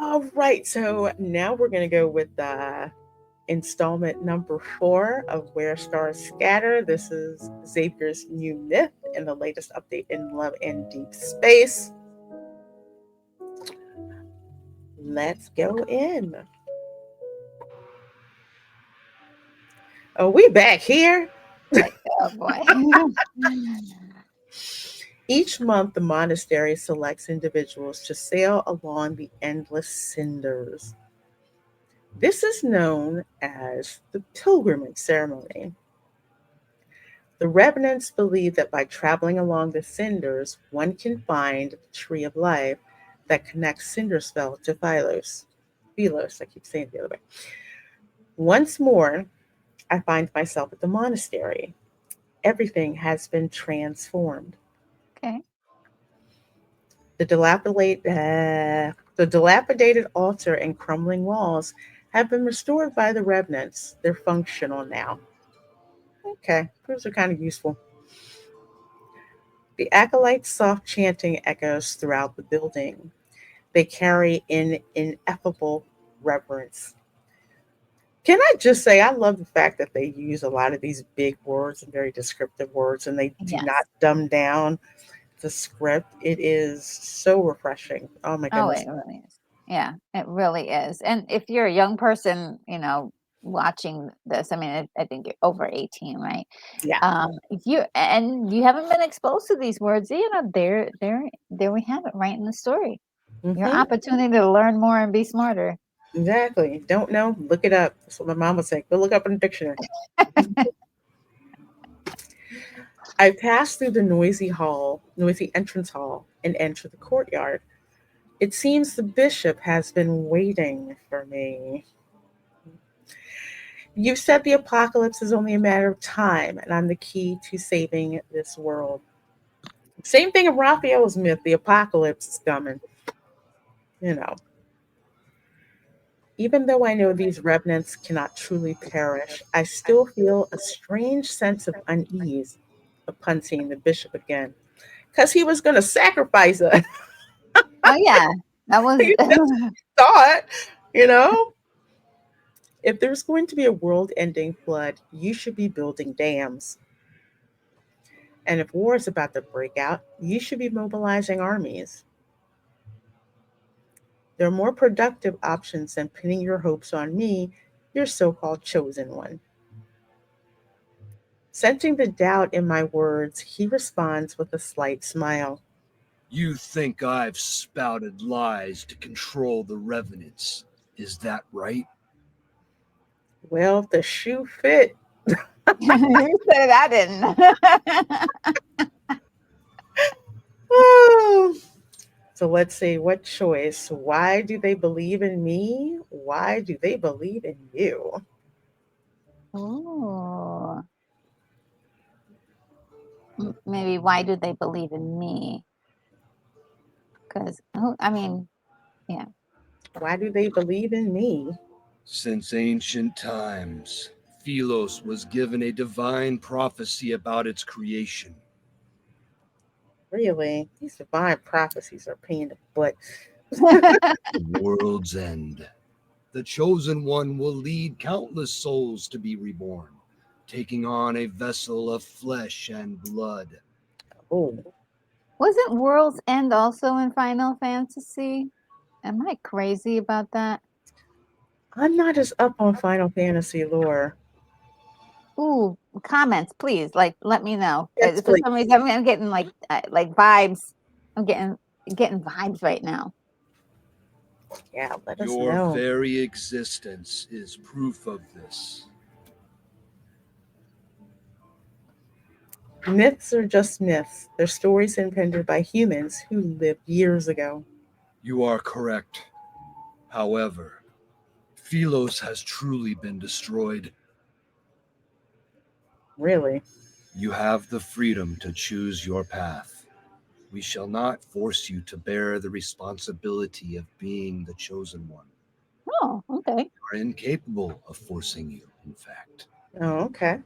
All right, so now we're going to go with installment number 4 of Where Stars Scatter. This is Xavier's new myth and the latest update in Love and Deep Space. Let's go in. Oh, we back here. Like, oh boy. Each month, the monastery selects individuals to sail along the endless cinders. This is known as the pilgrimage ceremony. The revenants believe that by traveling along the cinders, one can find the tree of life that connects Cinderspell to Philos. Philos, I keep saying it the other way. Once more, I find myself at the monastery. Everything has been transformed. Okay. The dilapidated altar and crumbling walls have been restored by the revenants. They're functional now. Okay, those are kind of useful. The acolyte's soft chanting echoes throughout the building. They carry an ineffable reverence. Can I just say, I love the fact that they use a lot of these big words and very descriptive words, and they do not Yes. dumb down the script. It is so refreshing. Oh my Oh, goodness. it really is. Yeah, it really is. And if you're a young person, watching this, I mean, I think you're over 18, right? Yeah. You haven't been exposed to these words, there we have it right in the story. Your Hmm. opportunity to learn more and be smarter. Exactly. Don't know? Look it up. That's what my mom would say. Go look up in the dictionary. I pass through the noisy entrance hall, and enter the courtyard. It seems the bishop has been waiting for me. You said the apocalypse is only a matter of time, and I'm the key to saving this world. Same thing in Raphael's myth, the apocalypse is coming. You know, even though I know these revenants cannot truly perish, I still feel a strange sense of unease upon seeing the bishop again. Because he was going to sacrifice us. Oh yeah, that was. You just thought, you know? If there's going to be a world ending flood, you should be building dams. And if war is about to break out, you should be mobilizing armies. There are more productive options than pinning your hopes on me, your so called chosen one. Sensing the doubt in my words, he responds with a slight smile. You think I've spouted lies to control the revenants. Is that right? Well, if the shoe fit. You said I didn't. Oh. So let's see, what choice? Why do they believe in me? Why do they believe in you? Oh, maybe why do they believe in me? Because, I mean, yeah. Why do they believe in me? Since ancient times, Philos was given a divine prophecy about its creation. Really? These divine prophecies are pain in the butt. World's end. The chosen one will lead countless souls to be reborn, taking on a vessel of flesh and blood. Oh, Wasn't World's End also in Final Fantasy? Am I crazy about that? I'm not as up on Final Fantasy lore. Ooh, comments, please. Like, let me know. Yes, For please. some reason, I'm getting like vibes. I'm getting vibes right now. Yeah, let us Your know. very existence is proof of this. Myths are just myths. They're stories invented by humans who lived years ago. You are correct. However, Philos has truly been destroyed. Really? You have the freedom to choose your path. We shall not force you to bear the responsibility of being the chosen one. Oh, okay. We are incapable of forcing you, in fact. Oh, okay.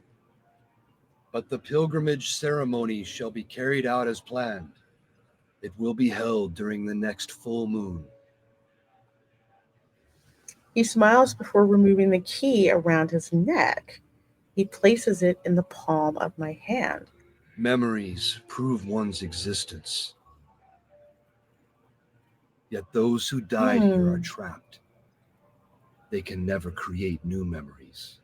But the pilgrimage ceremony shall be carried out as planned. It will be held during the next full moon. He smiles before removing the key around his neck. He places it in the palm of my hand. Memories prove one's existence, yet those who died here are Hmm. trapped. They can never create new memories.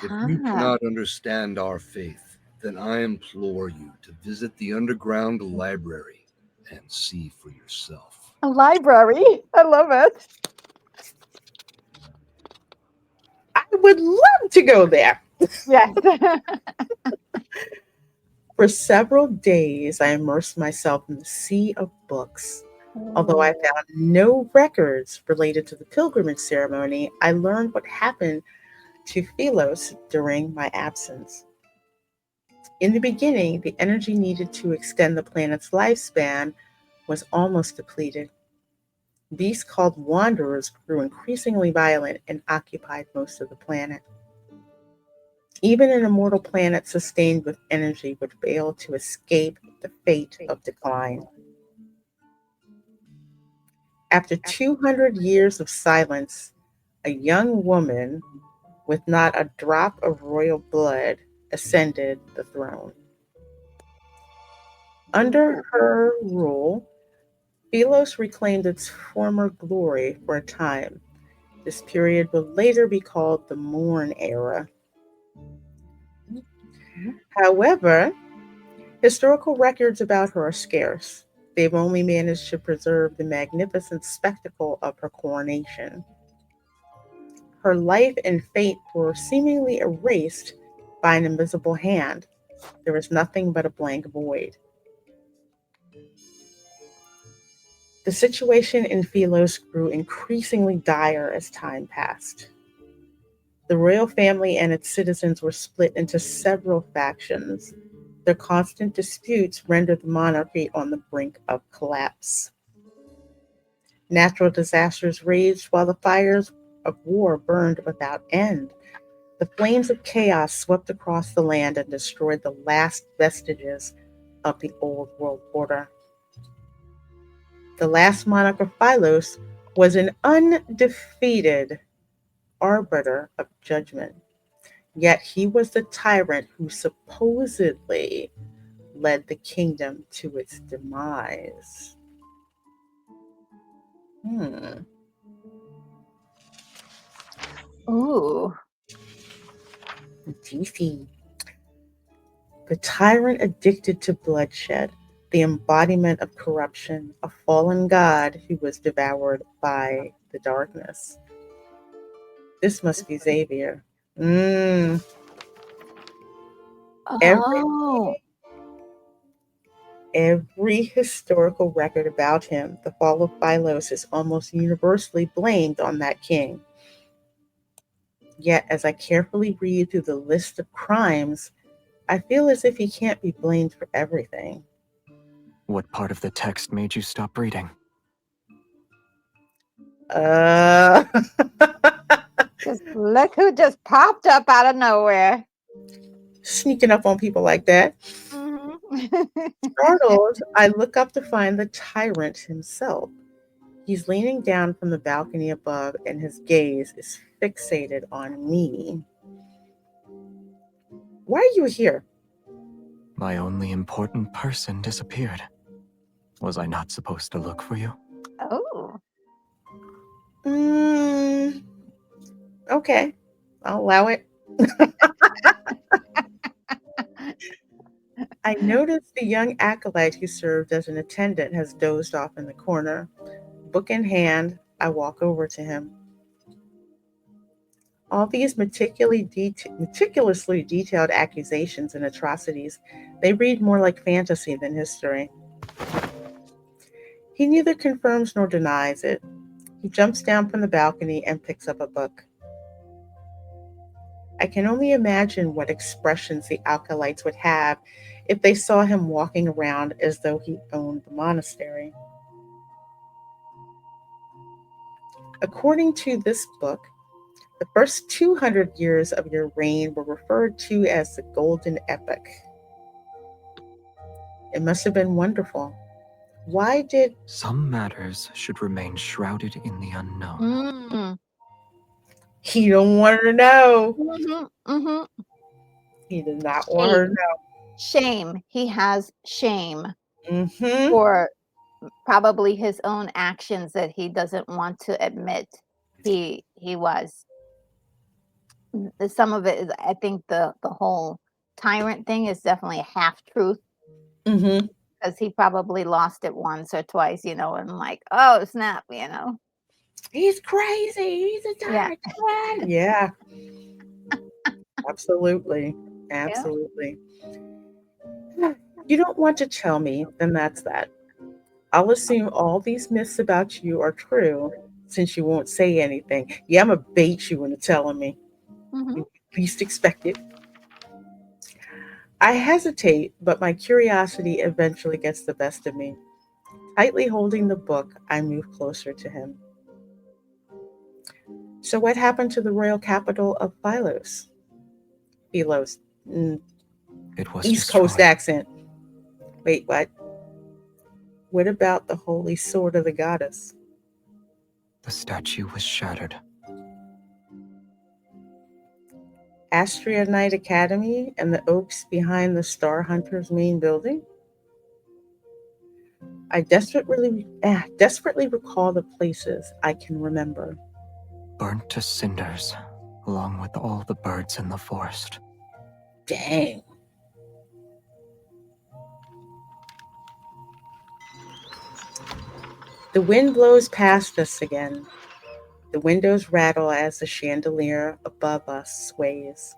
If you Ah, cannot understand our faith, then I implore you to visit the underground library and see for yourself. a library. I love it. I would love to go there. Yes. For several days, I immersed myself in the sea of books. Although I Ooh. found no records related to the pilgrimage ceremony, I learned what happened to Philos during my absence. In the beginning, the energy needed to extend the planet's lifespan was almost depleted. Beasts called wanderers grew increasingly violent and occupied most of the planet. Even an immortal planet sustained with energy would fail to escape the fate of decline. After 200 years of silence, a young woman with not a drop of royal blood ascended the throne. Under Ooh. her rule, Philos reclaimed its former glory for a time. This period would later be called the Morn Era. However, historical records about her are scarce. They've only managed to preserve the magnificent spectacle of her coronation. Her life and fate were seemingly erased by an invisible hand. There was nothing but a blank void. The situation in Philos grew increasingly dire as time passed. The royal family and its citizens were split into several factions. Their constant disputes rendered the monarchy on the brink of collapse. Natural disasters raged while the fires of war burned without end. The flames of chaos swept across the land and destroyed the last vestiges of the old world order. The last monarch of Philos was an undefeated arbiter of judgment, yet he was the tyrant who supposedly led the kingdom to its demise. Hmm. Ooh. DC. The tyrant addicted to bloodshed, the embodiment of corruption, a fallen god who was devoured by the darkness. This must be Xavier. Mm. Every Oh. every historical record about him, the fall of Philos is almost universally blamed on that king. Yet, as I carefully read through the list of crimes, I feel as if he can't be blamed for everything. What part of the text made you stop reading? Uh, Just look who just popped up out of nowhere. sneaking up on people like that. Mhm. Startled, I look up to find the tyrant himself. He's leaning down from the balcony above, and his gaze is fixated on me. Why are you here? My only important person disappeared. Was I not supposed to look for you? Oh. Mm, okay, I'll allow it. I notice the young acolyte who served as an attendant has dozed off in the corner. Book in hand, I walk over to him. All these meticulously detailed accusations and atrocities, they read more like fantasy than history. He neither confirms nor denies it. He jumps down from the balcony and picks up a book. I can only imagine what expressions the acolytes would have if they saw him walking around as though he owned the monastery. According to this book, the first 200 years of your reign were referred to as the Golden Epoch. It must have been wonderful. Why did Some matters should remain shrouded in the unknown. Mm. He don't want her to know. Mm-hmm. He did not want her to Shame. Shame. He has shame know. Mm-hmm. for probably his own actions that he doesn't want to admit he was. Some of it is, I think the whole tyrant thing is definitely a half truth Mm-hmm. because he probably lost it once or twice, and like, oh snap, He's crazy. He's a Yeah. tyrant. Yeah, absolutely. Yeah. Absolutely. You don't want to tell me, then that's that. I'll assume all these myths about you are true since you won't say anything. Yeah, I'm going to bait you into telling me. Hmm. You least expect it. I hesitate, but my curiosity eventually gets the best of me. Tightly holding the book, I move closer to him. So, what happened to the royal capital of Philos? Philos. Mm, It was East Coast destroyed. accent. Wait, what? What about the holy sword of the goddess? The statue was shattered. Astria Knight Academy and the oaks behind the Star Hunters main building? I desperately recall the places I can remember. Burnt to cinders, along with all the birds in the forest. Dang. The wind blows past us again. The windows rattle as the chandelier above us sways.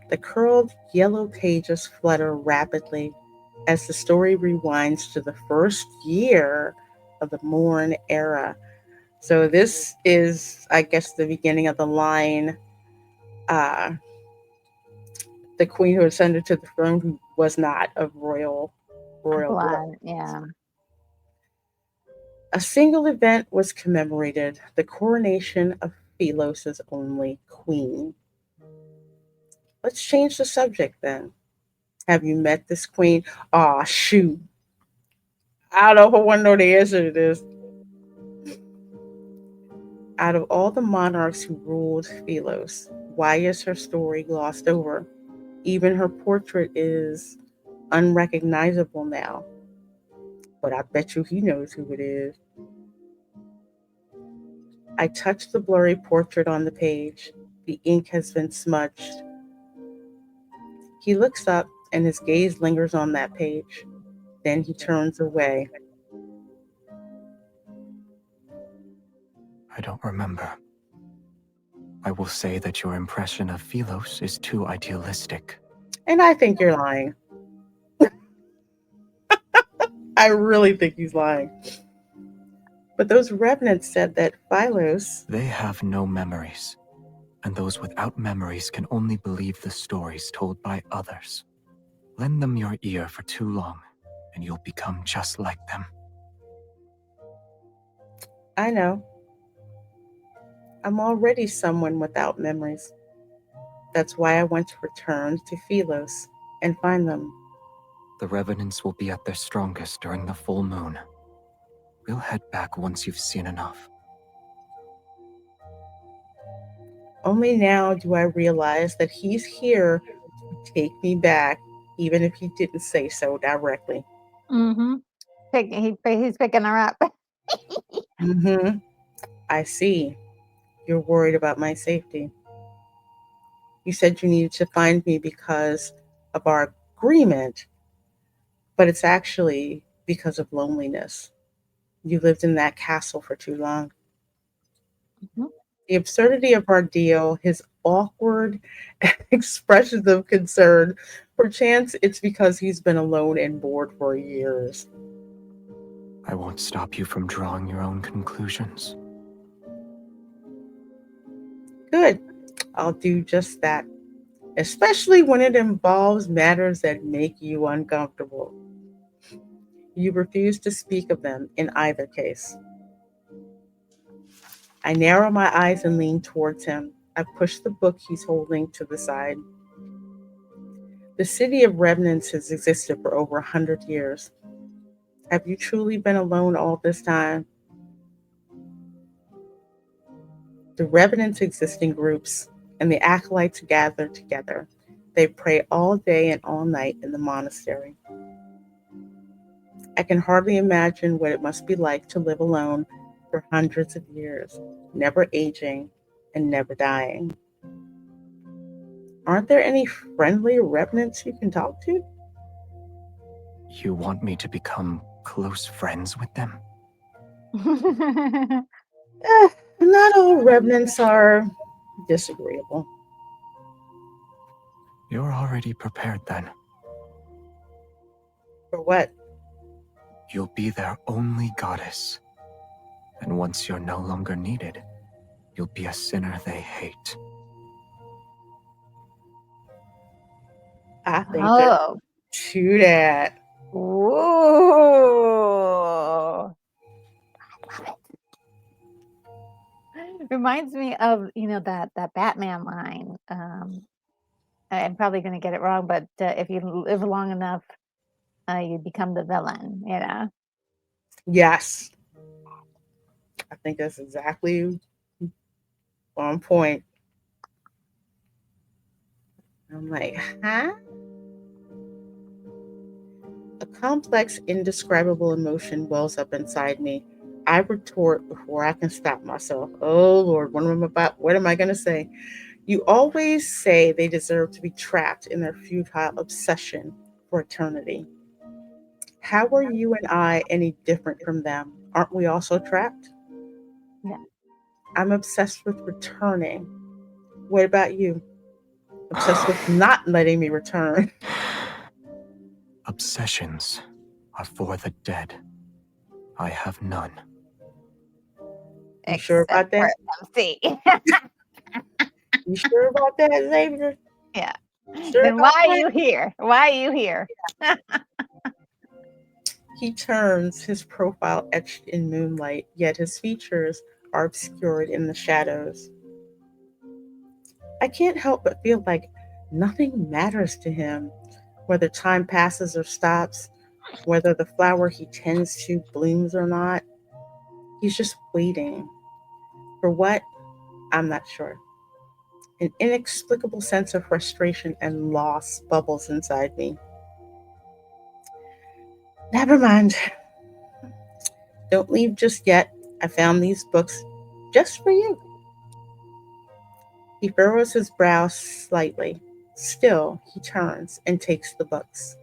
The curled yellow pages flutter rapidly as the story rewinds to the first year of the Morn era. So this is, I guess, the beginning of the line. Uh, the queen who ascended to the throne, who was not of royal blood. Blood. Yeah. A single event was commemorated: the coronation of Philos's only queen. Let's change the subject then. Have you met this queen? Aw, shoot. I don't know if I want to know the answer to this. Out of all the monarchs who ruled Philos, why is her story glossed over? Even her portrait is unrecognizable now. But I bet you he knows who it is. I touch the blurry portrait on the page. The ink has been smudged. He looks up and his gaze lingers on that page. Then he turns away. I don't remember. I will say that your impression of Philos is too idealistic. And I think you're lying. I really think he's lying. But those revenants said that Philos. They have no memories, and those without memories can only believe the stories told by others. Lend them your ear for too long, and you'll become just like them. I know. I'm already someone without memories. That's why I want to return to Philos and find them. The revenants will be at their strongest during the full moon. We'll head back once you've seen enough. Only now do I realize that he's here to take me back, even if he didn't say so directly. Mm-hmm. He's picking her up. Mm-hmm. I see. You're worried about my safety. You said you needed to find me because of our agreement, but it's actually because of loneliness. You lived in that castle for too long. Mhm. The absurdity of our deal, his awkward expressions of concern. Perchance it's because he's been alone and bored for years. I won't stop you from drawing your own conclusions. Good. I'll do just that, especially when it involves matters that make you uncomfortable. You refuse to speak of them in either case. I narrow my eyes and lean towards him. I push the book he's holding to the side. The city of Revenants has existed for over 100 years. Have you truly been alone all this time? The revenants exist in groups, and the acolytes gather together. They pray all day and all night in the monastery. I can hardly imagine what it must be like to live alone for hundreds of years, never aging and never dying. Aren't there any friendly revenants you can talk to? You want me to become close friends with them? Not all revenants are disagreeable. You're already prepared then. For what? You'll be their only goddess. And once you're no longer needed, you'll be a sinner they hate. I think there's Oh. to that. Ooh. Reminds me of, that Batman line. I'm probably going to get it wrong, but if you live long enough, you become the villain, Yes. I think that's exactly on point. I'm like, huh? A complex, indescribable emotion wells up inside me. I retort before I can stop myself. Oh Lord, what am I gonna say? You always say they deserve to be trapped in their futile obsession for eternity. How are you and I any different from them? Aren't we also trapped? Yeah. I'm obsessed with returning. What about you? Obsessed with not letting me return. Obsessions are for the dead. I have none. You sure Except about that? for MC. You sure about that, Xavier? Yeah. Sure Then about why are that? you here? Why are you here? He turns, his profile etched in moonlight, yet his features are obscured in the shadows. I can't help but feel like nothing matters to him, whether time passes or stops, whether the flower he tends to blooms or not. He's just waiting. For what? I'm not sure. An inexplicable sense of frustration and loss bubbles inside me. Never mind. Don't leave just yet. I found these books just for you. He furrows his brow slightly. Still, he turns and takes the books.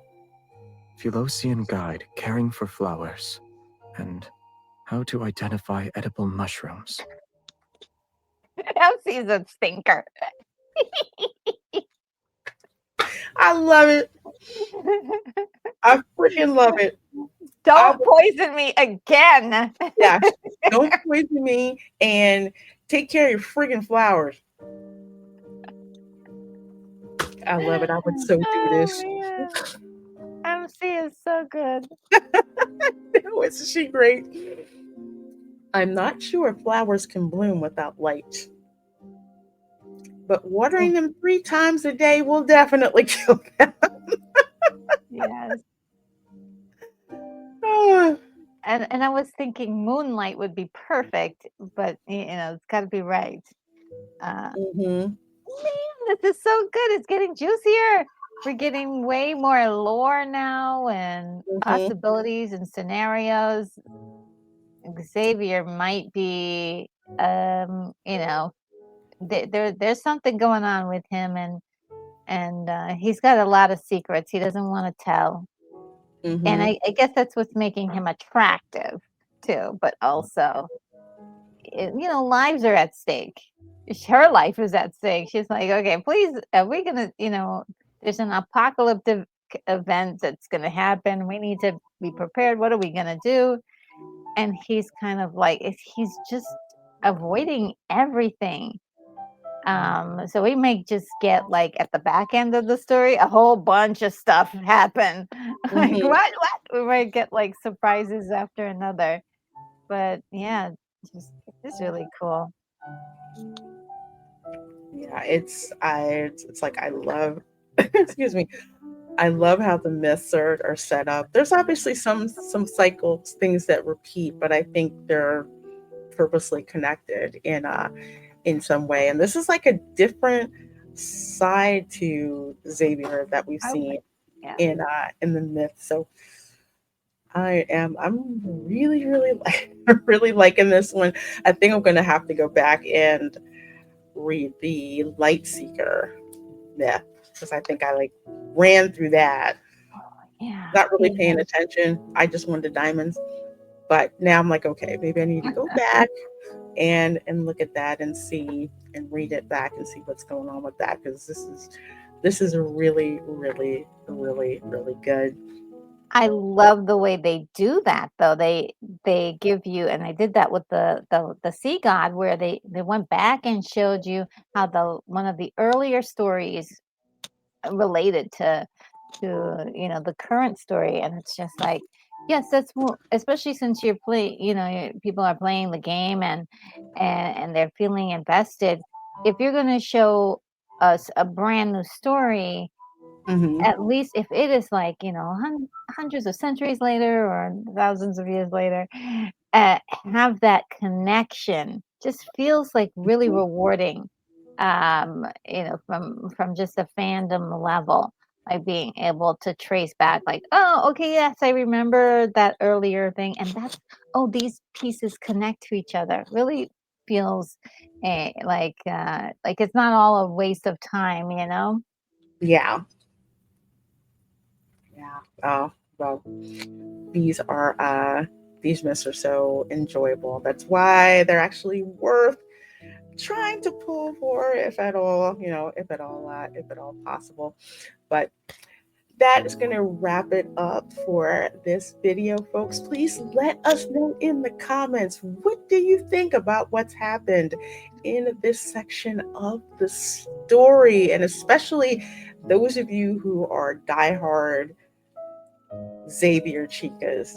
Philosian Guide, Caring for Flowers, and How to Identify Edible Mushrooms. MC's a stinker. I love it. I freaking love it. Don't poison me again. Yeah, don't poison me and take care of your freaking flowers. I love it. I would so do this. Man. MC is so good. Isn't she great? I'm not sure if flowers can bloom without light, but watering them 3 times a day will definitely kill them. Yes. Ah, And I was thinking moonlight would be perfect, but it's got to be right. mhm, Man, this is so good. It's getting juicier. We're getting way more lore now and mhm. possibilities and scenarios. Xavier might be, there's something going on with him, and he's got a lot of secrets he doesn't want to tell. And Mhm. I guess that's what's making him attractive too. But also, lives are at stake. Her life is at stake. She's like, okay, please, are we gonna, there's an apocalyptic event that's gonna happen. We need to be prepared. What are we gonna do? And he's kind of like, he's just avoiding everything. So we may just get like at the back end of the story, a whole bunch of stuff happen. Like Mhm. what? We might get like surprises after another. But yeah, it's really cool. Yeah, it's like I love excuse me. I love how the myths are set up. There's obviously some cycles, things that repeat, but I think they're purposely connected. And in some way. And this is like a different side to Xavier that we've seen Okay. Yeah. in the myth. So I'm really, really like really liking this one. I think I'm gonna have to go back and read the Light Seeker myth because I think I like ran through that, Yeah. not really paying Yeah. attention. I just wanted the diamonds. But now I'm like, okay, maybe I need to go back and look at that and see and read it back and see what's going on with that because this is a really, really, really, really good. I love the way they do that though. They give you, and they did that with the sea god, where they went back and showed you how the one of the earlier stories related to the current story, and it's just like, yes, especially since you're play people are playing the game, and they're feeling invested. If you're going to show us a brand new story, Hmm. at least if it is like, hundreds of centuries later or thousands of years later, have that connection. Just feels like really rewarding, from just a fandom level, like being able to trace back, like, oh, okay, yes, I remember that earlier thing, and these pieces connect to each other. Really feels like it's not all a waste of time. Yeah, yeah. Oh, well, these are these myths are so enjoyable. That's why they're actually worth trying to pull for, if at all, if at all possible. But that is going to wrap it up for this video, folks. Please let us know in the comments, what do you think about what's happened in this section of the story? And especially those of you who are diehard Xavier chicas,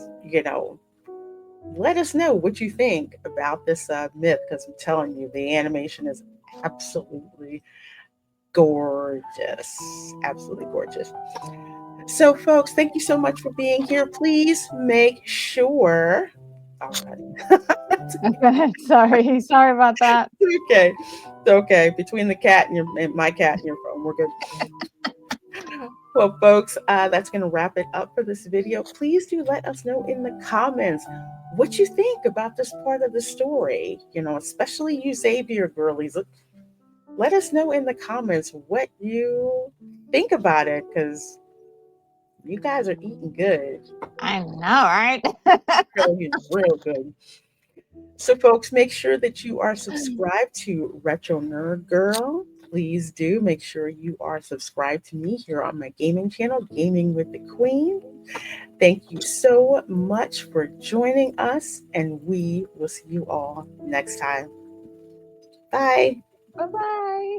let us know what you think about this myth, because I'm telling you, the animation is absolutely gorgeous. Absolutely gorgeous. So, folks, thank you so much for being here. Please make sure. All right. Sorry about that. Okay. It's okay. Between the cat and my cat and your phone, we're good. Well, folks, that's going to wrap it up for this video. Please do let us know in the comments what you think about this part of the story. Especially you Xavier girlies. Let us know in the comments what you think about it, because you guys are eating good. I know, right? Really, real good. So, folks, make sure that you are subscribed to Retro Nerd Girl. Please do make sure you are subscribed to me here on my gaming channel, Gaming with the Queen. Thank you so much for joining us, and we will see you all next time. Bye. Bye bye.